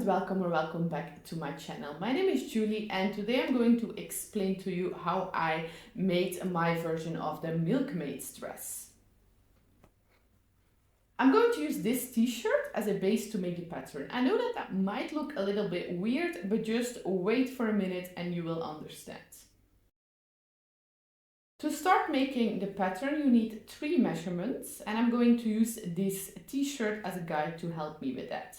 welcome or welcome back to my channel. My name is Julie and today I'm going to explain to you how I made my version of the Milkmaid dress. I'm going to use this t-shirt as a base to make the pattern. I know that might look a little bit weird, but just wait for a minute and you will understand. To start making the pattern, you need 3 measurements, and I'm going to use this t-shirt as a guide to help me with that.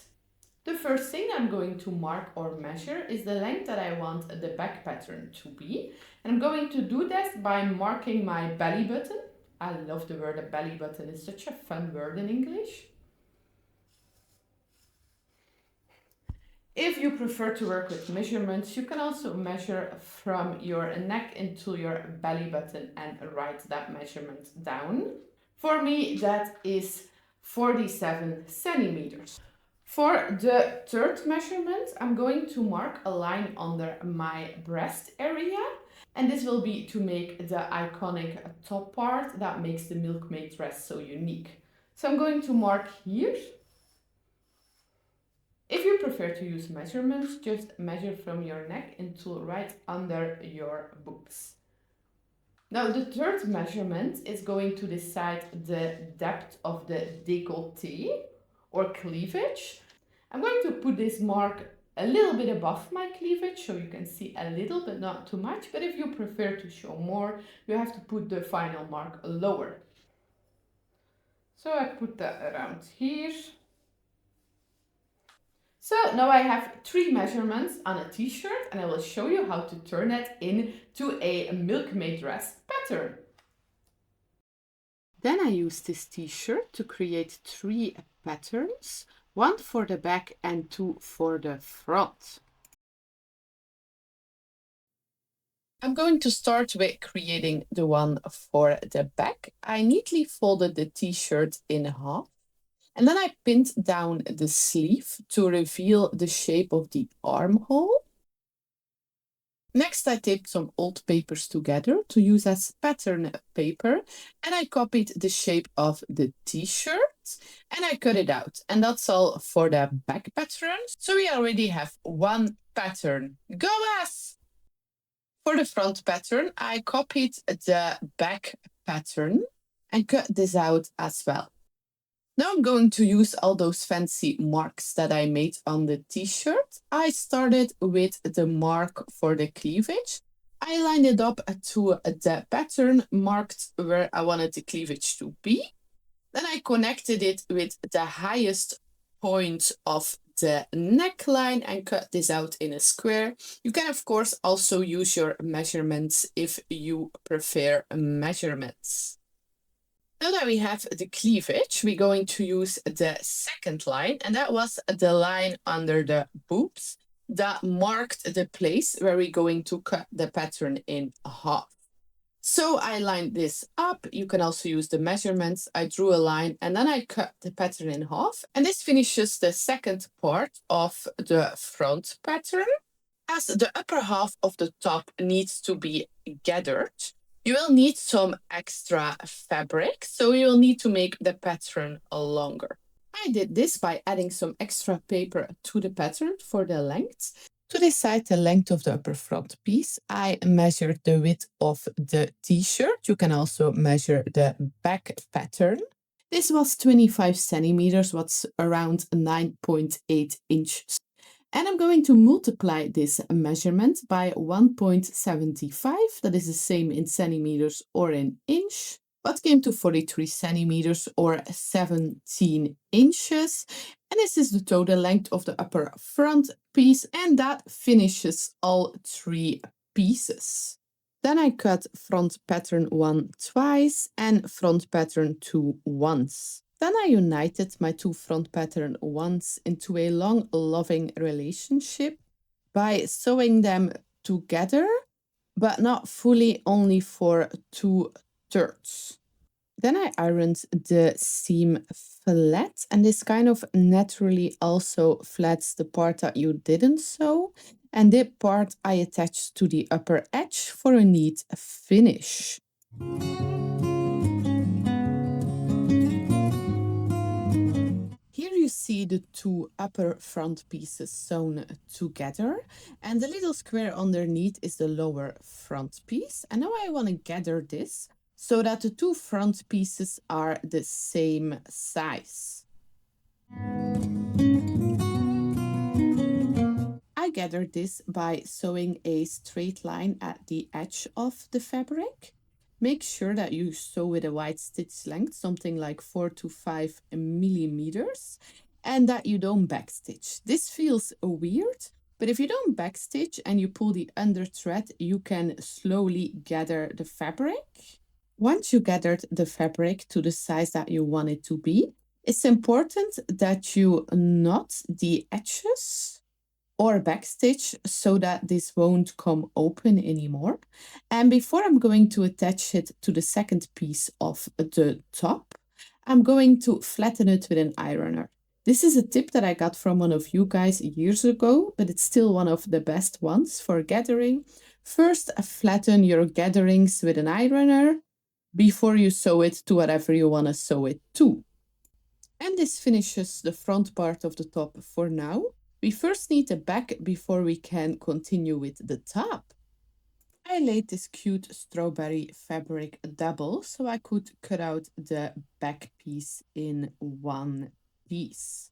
The first thing I'm going to mark or measure is the length that I want the back pattern to be. And I'm going to do that by marking my belly button. I love the word belly button, it's such a fun word in English. If you prefer to work with measurements, you can also measure from your neck into your belly button and write that measurement down. For me, that is 47 centimeters. For the third measurement, I'm going to mark a line under my breast area. And this will be to make the iconic top part that makes the Milkmaid dress so unique. So I'm going to mark here. If you prefer to use measurements, just measure from your neck until right under your boobs. Now the third measurement is going to decide the depth of the décolleté or cleavage. I'm going to put this mark a little bit above my cleavage so you can see a little but not too much, but if you prefer to show more, you have to put the final mark lower. So I put that around here. So now I have 3 measurements on a t-shirt and I will show you how to turn it into a Milkmaid dress pattern. Then I use this t-shirt to create 3 patterns, 1 for the back and 2 for the front. I'm going to start with creating the one for the back. I neatly folded the t-shirt in half. And then I pinned down the sleeve to reveal the shape of the armhole. Next, I taped some old papers together to use as pattern paper, and I copied the shape of the t-shirt and I cut it out. And that's all for the back pattern. So we already have 1 pattern. Go us! For the front pattern, I copied the back pattern and cut this out as well. Now I'm going to use all those fancy marks that I made on the t-shirt. I started with the mark for the cleavage. I lined it up to the pattern marked where I wanted the cleavage to be. Then I connected it with the highest point of the neckline and cut this out in a square. You can of course also use your measurements if you prefer measurements. Now that we have the cleavage, we're going to use the second line, and that was the line under the boobs that marked the place where we're going to cut the pattern in half. So I lined this up. You can also use the measurements. I drew a line and then I cut the pattern in half. And this finishes the second part of the front pattern. As the upper half of the top needs to be gathered, you will need some extra fabric, so you will need to make the pattern longer. I did this by adding some extra paper to the pattern for the length. To decide the length of the upper front piece, I measured the width of the t-shirt. You can also measure the back pattern. This was 25 centimeters, what's around 9.8 inches. And I'm going to multiply this measurement by 1.75. That is the same in centimeters or in inch. What came to 43 centimeters or 17 inches. And this is the total length of the upper front piece. And that finishes all 3 pieces. Then I cut front pattern 1 twice and front pattern 2 once. Then I united my 2 front pattern once into a long, loving relationship by sewing them together, but not fully, only for 2/3. Then I ironed the seam flat, and this kind of naturally also flats the part that you didn't sew. And this part I attached to the upper edge for a neat finish. Here you see the two upper front pieces sewn together, and the little square underneath is the lower front piece. And now I want to gather this so that the two front pieces are the same size. I gathered this by sewing a straight line at the edge of the fabric. Make sure that you sew with a wide stitch length, something like 4 to 5 millimeters, and that you don't backstitch. This feels weird, but if you don't backstitch and you pull the under thread, you can slowly gather the fabric. Once you gathered the fabric to the size that you want it to be, it's important that you knot the edges or backstitch so that this won't come open anymore. And before I'm going to attach it to the second piece of the top, I'm going to flatten it with an ironer. This is a tip that I got from one of you guys years ago, but it's still one of the best ones for gathering. First, flatten your gatherings with an ironer before you sew it to whatever you want to sew it to. And this finishes the front part of the top for now. We first need the back before we can continue with the top. I laid this cute strawberry fabric double so I could cut out the back piece in one piece.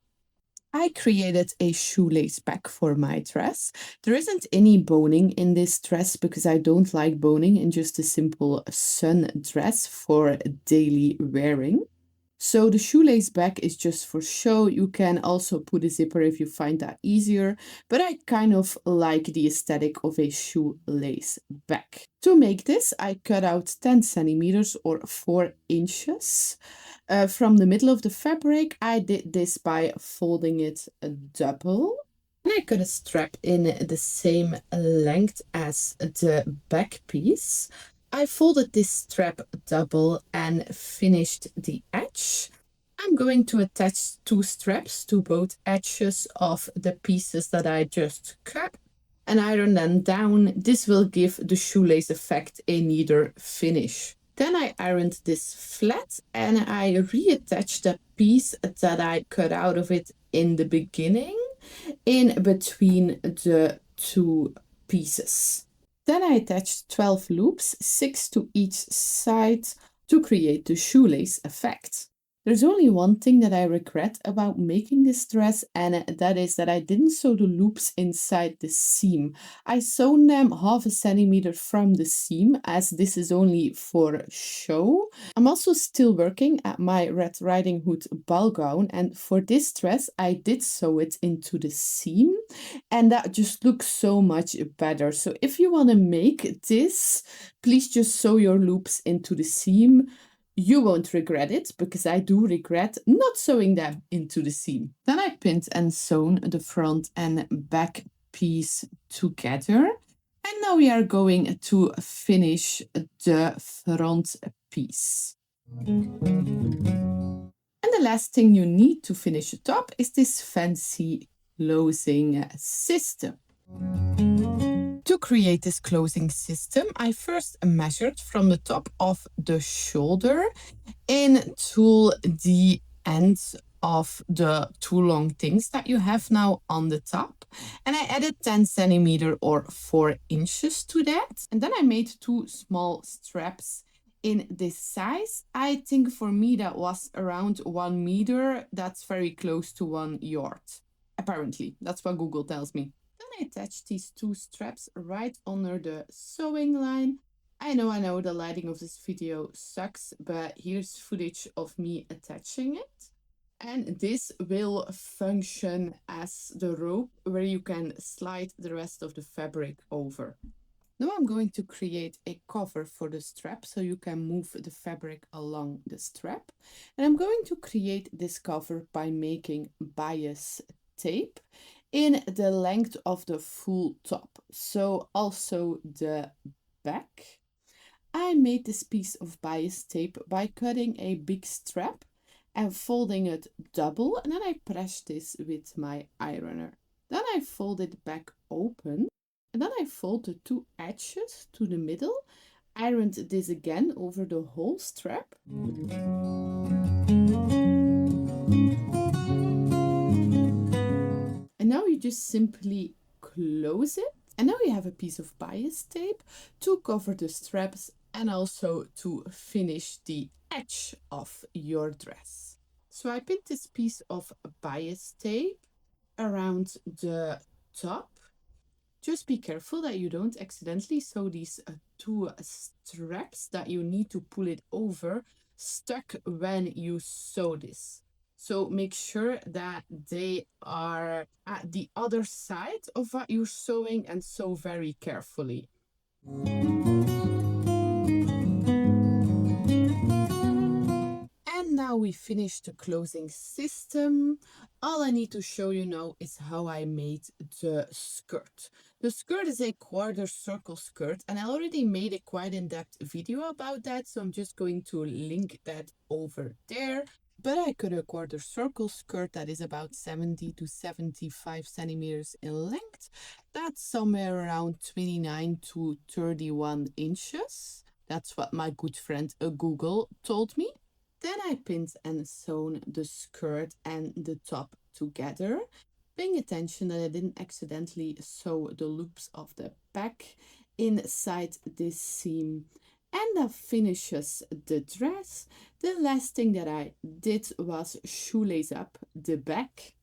I created a shoelace back for my dress. There isn't any boning in this dress because I don't like boning in just a simple sun dress for daily wearing. So the shoelace back is just for show. You can also put a zipper if you find that easier, but I kind of like the aesthetic of a shoelace back. To make this, I cut out 10 centimeters or 4 inches. From the middle of the fabric, I did this by folding it double. And I cut a strap in the same length as the back piece. I folded this strap double and finished the edge. I'm going to attach 2 straps to both edges of the pieces that I just cut and iron them down. This will give the shoelace effect a neater finish. Then I ironed this flat and I reattached the piece that I cut out of it in the beginning in between the 2 pieces. Then I attached 12 loops, 6 to each side, to create the shoelace effect. There's only one thing that I regret about making this dress, and that is that I didn't sew the loops inside the seam. I sewn them 1/2 centimeter from the seam, as this is only for show. I'm also still working at my Red Riding Hood ball gown, and for this dress I did sew it into the seam, and that just looks so much better. So if you want to make this, please just sew your loops into the seam. You won't regret it, because I do regret not sewing them into the seam. Then I pinned and sewn the front and back piece together. And now we are going to finish the front piece. And the last thing you need to finish the top is this fancy closing system. To create this closing system, I first measured from the top of the shoulder into the ends of the 2 long things that you have now on the top. And I added 10 centimeter or 4 inches to that. And then I made 2 small straps in this size. I think for me that was around 1 meter. That's very close to 1 yard. Apparently, that's what Google tells me. I attach these 2 straps right under the sewing line. I know the lighting of this video sucks, but here's footage of me attaching it. And this will function as the rope where you can slide the rest of the fabric over. Now I'm going to create a cover for the strap so you can move the fabric along the strap. And I'm going to create this cover by making bias tape in the length of the full top, so also the back. I made this piece of bias tape by cutting a big strap and folding it double, and then I pressed this with my ironer. Then I fold it back open, and then I fold the 2 edges to the middle, ironed this again over the whole strap. And now you just simply close it. And now you have a piece of bias tape to cover the straps and also to finish the edge of your dress. So I pinned this piece of bias tape around the top. Just be careful that you don't accidentally sew these two straps that you need to pull it over stuck when you sew this. So make sure that they are at the other side of what you're sewing and sew very carefully. And now we finished the closing system. All I need to show you now is how I made the skirt. The skirt is a quarter circle skirt, and I already made a quite in-depth video about that, so I'm just going to link that over there. But I cut a quarter circle skirt that is about 70 to 75 centimeters in length. That's somewhere around 29 to 31 inches. That's what my good friend Google told me. Then I pinned and sewn the skirt and the top together, paying attention that I didn't accidentally sew the loops of the back inside this seam. And that finishes the dress. The last thing that I did was shoelace up the back.